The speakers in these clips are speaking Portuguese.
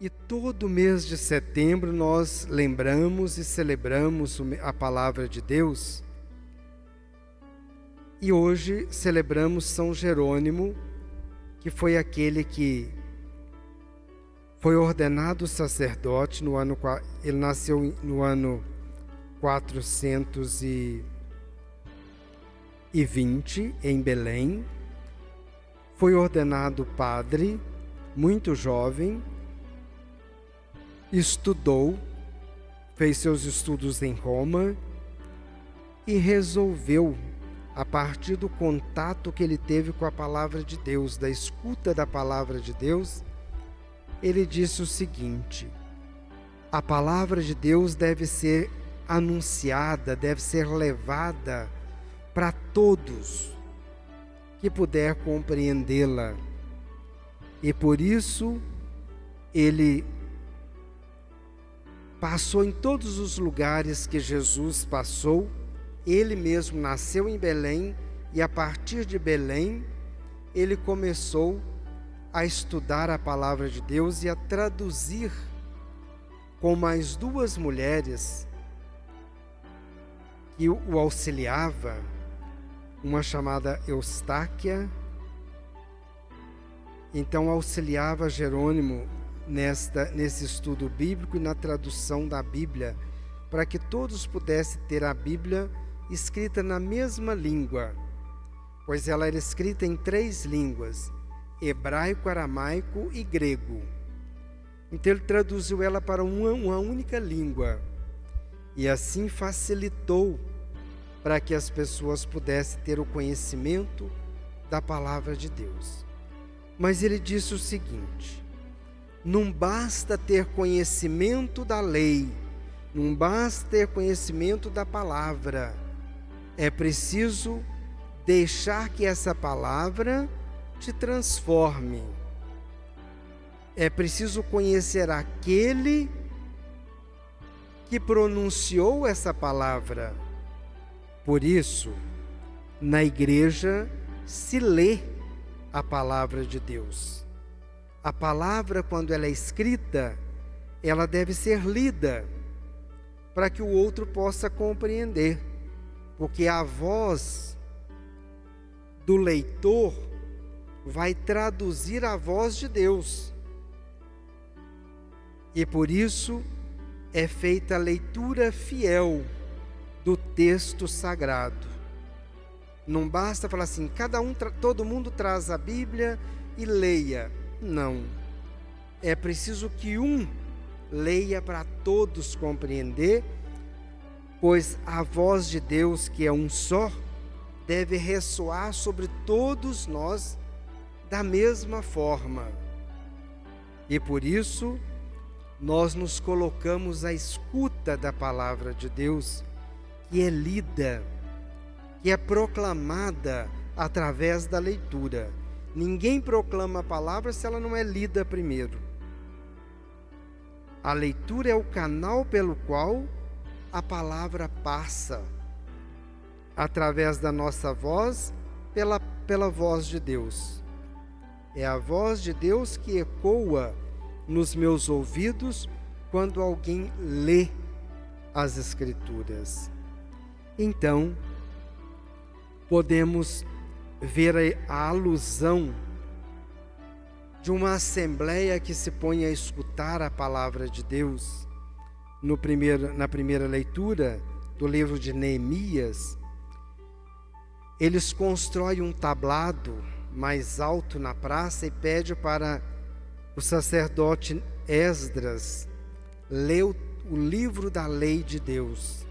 E todo mês de setembro nós lembramos e celebramos a palavra de Deus. E hoje celebramos São Jerônimo, que foi aquele que foi ordenado sacerdote ele nasceu no ano 420 em Belém. Foi ordenado padre, muito jovem. Estudou, fez seus estudos em Roma e resolveu, a partir do contato que ele teve com a palavra de Deus, da escuta da palavra de Deus, ele disse o seguinte: a palavra de Deus deve ser anunciada, deve ser levada para todos que puder compreendê-la. E por isso ele passou em todos os lugares que Jesus passou. Ele mesmo nasceu em Belém e a partir de Belém ele começou a estudar a palavra de Deus e a traduzir com mais duas mulheres que o auxiliava, uma chamada Eustáquia. Então auxiliava Jerônimo nesse estudo bíblico e na tradução da Bíblia, para que todos pudessem ter a Bíblia escrita na mesma língua, pois ela era escrita em 3 línguas: hebraico, aramaico e grego. Então ele traduziu ela para uma única língua e assim facilitou para que as pessoas pudessem ter o conhecimento da palavra de Deus. Mas ele disse o seguinte: não basta ter conhecimento da lei, não basta ter conhecimento da palavra, é preciso deixar que essa palavra te transforme. É preciso conhecer aquele que pronunciou essa palavra. Por isso, na igreja se lê a palavra de Deus. A palavra, quando ela é escrita, ela deve ser lida para que o outro possa compreender, porque a voz do leitor vai traduzir a voz de Deus. E por isso é feita a leitura fiel do texto sagrado. Não basta falar assim, todo mundo traz a Bíblia e leia. Não. É preciso que um leia para todos compreender, pois a voz de Deus, que é um só, deve ressoar sobre todos nós da mesma forma. E por isso nós nos colocamos à escuta da palavra de Deus, que é lida, que é proclamada através da leitura. Ninguém proclama a palavra se ela não é lida primeiro. A leitura é o canal pelo qual a palavra passa, através da nossa voz, pela voz de Deus. É a voz de Deus que ecoa nos meus ouvidos quando alguém lê as Escrituras. Então, podemos ver a alusão de uma assembleia que se põe a escutar a palavra de Deus. Na primeira leitura do livro de Neemias, eles constroem um tablado mais alto na praça e pedem para o sacerdote Esdras ler o livro da lei de Deus.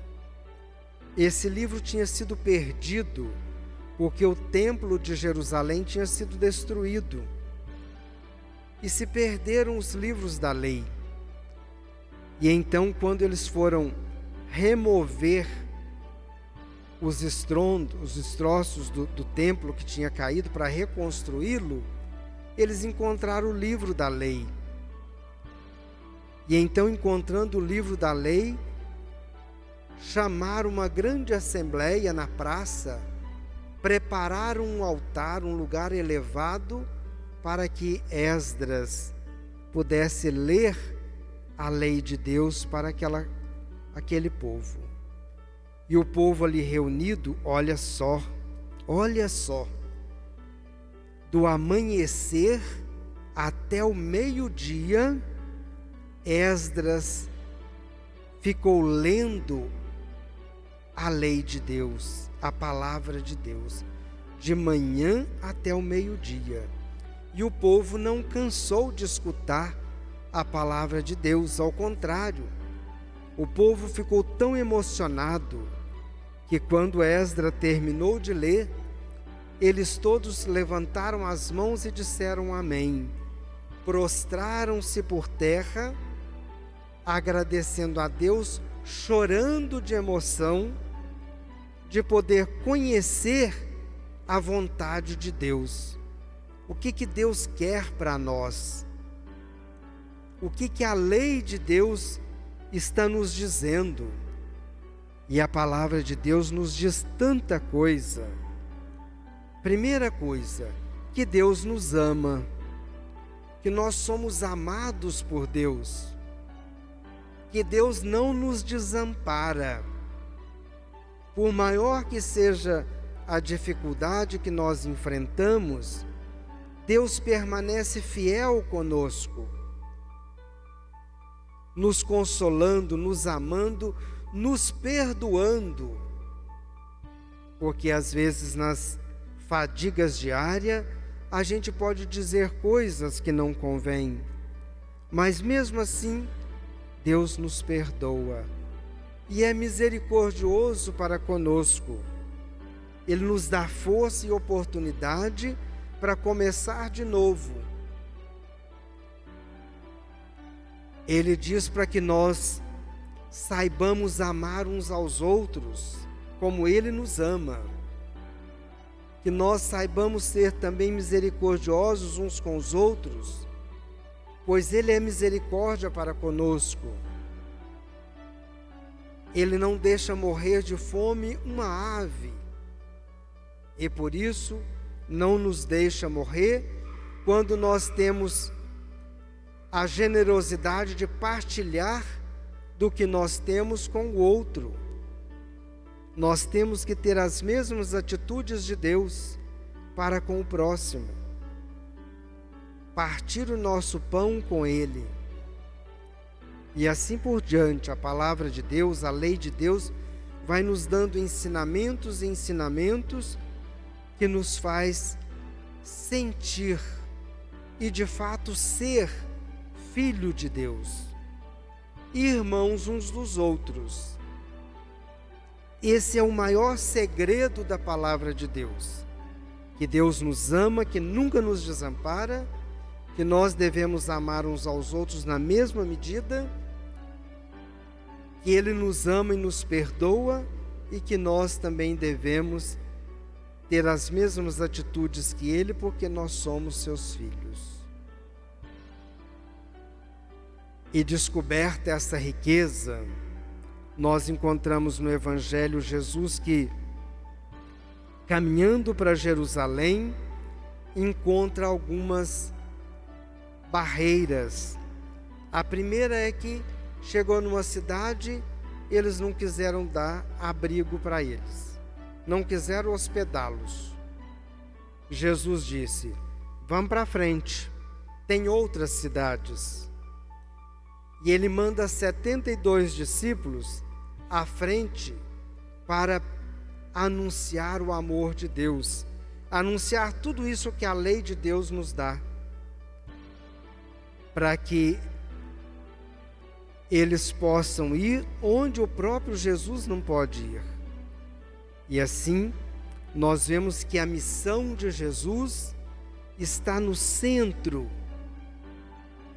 Esse livro tinha sido perdido porque o templo de Jerusalém tinha sido destruído e se perderam os livros da lei. E então, quando eles foram remover os destroços do templo que tinha caído para reconstruí-lo, eles encontraram o livro da lei. E então, encontrando o livro da lei, chamaram uma grande assembleia na praça, prepararam um altar, um lugar elevado, para que Esdras pudesse ler a lei de Deus para aquele povo. E o povo ali reunido, olha só, do amanhecer até o meio-dia, Esdras ficou lendo a lei de Deus, a palavra de Deus, de manhã até o meio-dia. E o povo não cansou de escutar a palavra de Deus, ao contrário, o povo ficou tão emocionado que quando Esdras terminou de ler, eles todos levantaram as mãos e disseram amém. Prostraram-se por terra, agradecendo a Deus, chorando de emoção de poder conhecer a vontade de Deus. O que Deus quer para nós? O que a lei de Deus está nos dizendo? E a palavra de Deus nos diz tanta coisa. Primeira coisa, que Deus nos ama, que nós somos amados por Deus, que Deus não nos desampara. Por maior que seja a dificuldade que nós enfrentamos, Deus permanece fiel conosco, nos consolando, nos amando, nos perdoando, porque às vezes nas fadigas diárias a gente pode dizer coisas que não convém, mas mesmo assim Deus nos perdoa e é misericordioso para conosco. Ele nos dá força e oportunidade para começar de novo. Ele diz para que nós saibamos amar uns aos outros como Ele nos ama, que nós saibamos ser também misericordiosos uns com os outros, pois Ele é misericórdia para conosco. Ele não deixa morrer de fome uma ave, e por isso não nos deixa morrer quando nós temos a generosidade de partilhar do que nós temos com o outro. Nós temos que ter as mesmas atitudes de Deus para com o próximo, partir o nosso pão com Ele. E assim por diante, a palavra de Deus, a lei de Deus, vai nos dando ensinamentos e ensinamentos que nos faz sentir e de fato ser filho de Deus, irmãos uns dos outros. Esse é o maior segredo da palavra de Deus, que Deus nos ama, que nunca nos desampara, que nós devemos amar uns aos outros na mesma medida, que Ele nos ama e nos perdoa, e que nós também devemos ter as mesmas atitudes que Ele, porque nós somos seus filhos. E descoberta essa riqueza, nós encontramos no Evangelho Jesus que, caminhando para Jerusalém, encontra algumas barreiras. A primeira é que chegou numa cidade, eles não quiseram dar abrigo para eles, não quiseram hospedá-los. Jesus disse: vamos para frente, tem outras cidades. E Ele manda 72 discípulos à frente para anunciar o amor de Deus, anunciar tudo isso que a lei de Deus nos dá, para que eles possam ir onde o próprio Jesus não pode ir. E assim, nós vemos que a missão de Jesus está no centro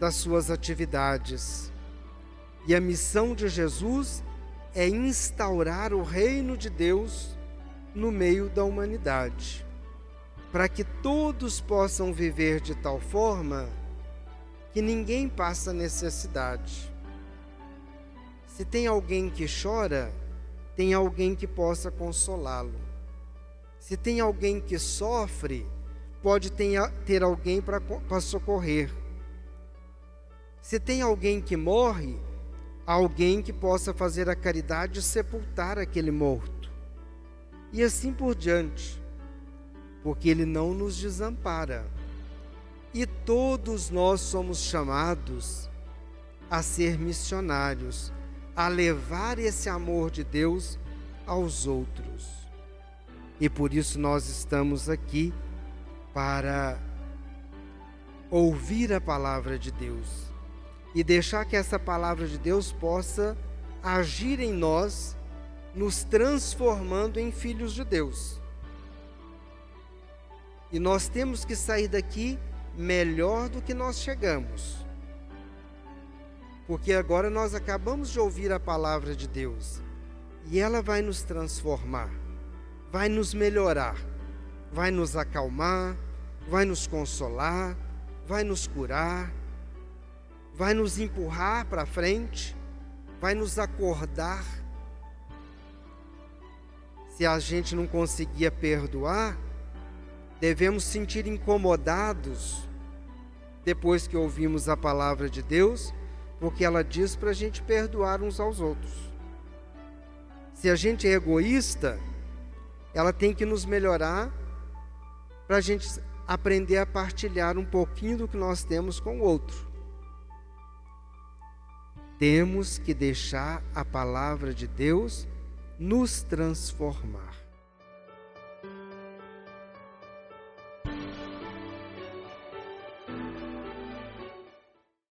das suas atividades. E a missão de Jesus é instaurar o reino de Deus no meio da humanidade, para que todos possam viver de tal forma que ninguém passa necessidade. Se tem alguém que chora, tem alguém que possa consolá-lo. Se tem alguém que sofre, pode ter alguém para socorrer. Se tem alguém que morre, alguém que possa fazer a caridade de sepultar aquele morto. E assim por diante, porque Ele não nos desampara. E todos nós somos chamados a ser missionários, a levar esse amor de Deus aos outros. E por isso nós estamos aqui para ouvir a palavra de Deus e deixar que essa palavra de Deus possa agir em nós, nos transformando em filhos de Deus. E nós temos que sair daqui melhor do que nós chegamos. Porque agora nós acabamos de ouvir a palavra de Deus e ela vai nos transformar, vai nos melhorar, vai nos acalmar, vai nos consolar, vai nos curar, vai nos empurrar para frente, vai nos acordar. Se a gente não conseguia perdoar, devemos sentir incomodados depois que ouvimos a palavra de Deus, porque ela diz para a gente perdoar uns aos outros. Se a gente é egoísta, ela tem que nos melhorar para a gente aprender a partilhar um pouquinho do que nós temos com o outro. Temos que deixar a palavra de Deus nos transformar.